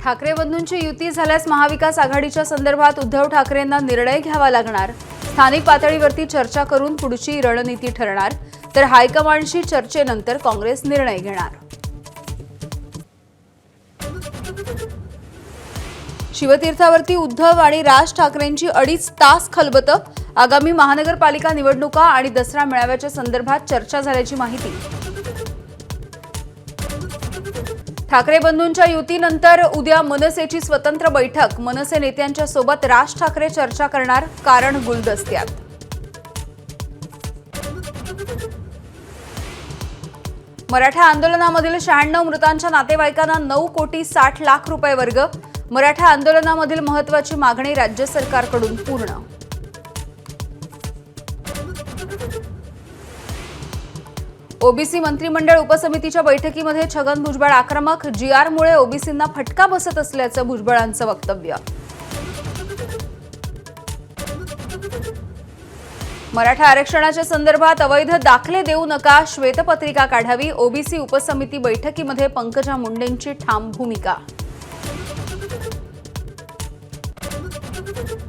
ठाकरे बंधूंची युती झाल्यास महाविकास आघाडीच्या संदर्भात उद्धव ठाकरेंना निर्णय घ्यावा लागणार। स्थानिक पातळीवरती चर्चा करून पुढची रणनीती ठरणार, तर हायकमांडशी चर्चेनंतर काँग्रेस निर्णय घेणार। शिवतीर्थावरती उद्धव आणि राज ठाकरेंची 2.5 तास खलबतं। आगामी महानगरपालिका निवडणुका आणि दसरा मेळाव्याच्या संदर्भात चर्चा झाल्याची माहिती। ठाकरे बंधूंच्या युतीनंतर उद्या मनसेची स्वतंत्र बैठक। मनसे नेत्यांच्या सोबत राज ठाकरे चर्चा करणार, कारण गुलदस्त्यात। मराठा आंदोलनामधील 96 मृतांच्या नातेवाईकांना 9,60,00,000 रुपये वर्ग। मराठा आंदोलनामधील महत्त्वाची मागणी राज्य सरकारकडून पूर्ण। ओबीसी मंत्रिमंडळ उपसमितीच्या बैठकीमध्ये छगन भुजबळ आक्रमक। जीआरमुळे ओबीसींना फटका बसत असल्याचं भुजबळांचं वक्तव्य। मराठा आरक्षणाच्या संदर्भात अवैध दाखले देऊ नका, श्वेतपत्रिका काढावी। ओबीसी उपसमिती बैठकीमध्ये पंकजा मुंडेंची ठाम भूमिका।